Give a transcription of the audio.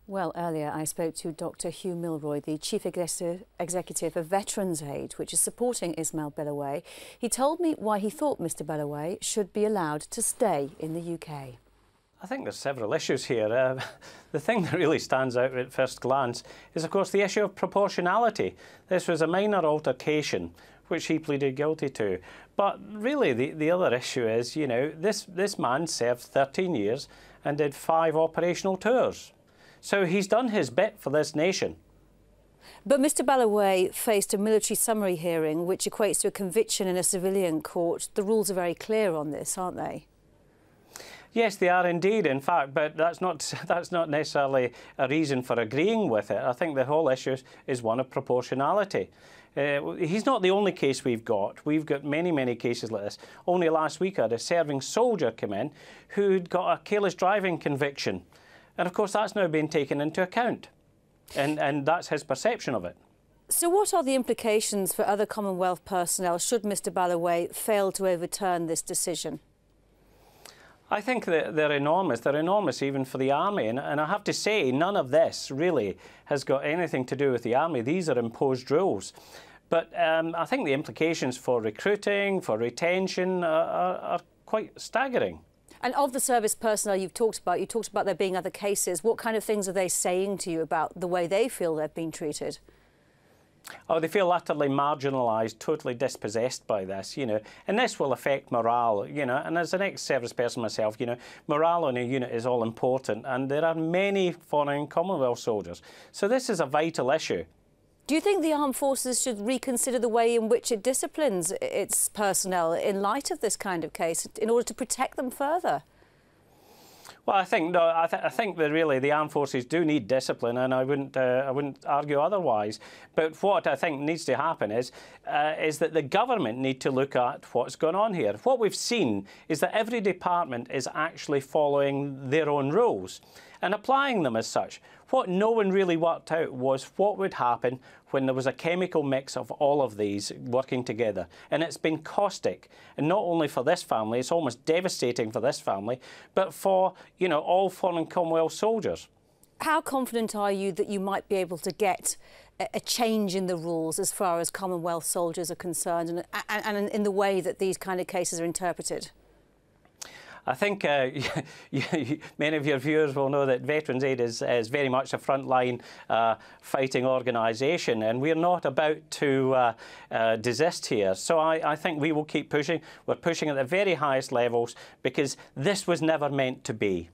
Well, earlier I spoke to Dr. Hugh Milroy, the Chief Executive of Veterans Aid, which is supporting Isimeli Baleiwai. He told me why he thought Mr Baleiwai should be allowed to stay in the UK. I think there's several issues here. The thing that really stands out at first glance is, of course, the issue of proportionality. This was a minor altercation, which he pleaded guilty to. But really, the other issue is, you know, this man served 13 years and did 5 operational tours. So he's done his bit for this nation. But Mr Baleiwai faced a military summary hearing, which equates to a conviction in a civilian court. The rules are very clear on this, aren't they? Yes, they are indeed, in fact, but that's not necessarily a reason for agreeing with it. I think the whole issue is one of proportionality. He's not the only case we've got. We've got many, many cases like this. Only last week I had a serving soldier come in who'd got a careless driving conviction. And of course that's now been taken into account. And that's his perception of it. So what are the implications for other Commonwealth personnel should Mr Baleiwai fail to overturn this decision? I think that they're enormous. They're enormous even for the Army. And I have to say, none of this really has got anything to do with the Army. These are imposed rules. But I think the implications for recruiting, for retention, are quite staggering. And of the service personnel you talked about there being other cases. What kind of things are they saying to you about the way they feel they've been treated? Oh, they feel utterly marginalised, totally dispossessed by this, you know, and this will affect morale, you know, and as an ex-service person myself, you know, morale on a unit is all important, and there are many foreign Commonwealth soldiers, so this is a vital issue. Do you think the armed forces should reconsider the way in which it disciplines its personnel in light of this kind of case, in order to protect them further? Well, I think that really the armed forces do need discipline, and I wouldn't argue otherwise. But what I think needs to happen is that the government need to look at what's going on here. What we've seen is that every department is actually following their own rules and applying them as such. What no one really worked out was what would happen when there was a chemical mix of all of these working together. And it's been caustic, and not only for this family, it's almost devastating for this family, but for, you know, all foreign Commonwealth soldiers. How confident are you that you might be able to get a change in the rules as far as Commonwealth soldiers are concerned, and in the way that these kind of cases are interpreted? I think many of your viewers will know that Veterans Aid is very much a frontline fighting organisation, and we're not about to desist here. So I think we will keep pushing. We're pushing at the very highest levels because this was never meant to be.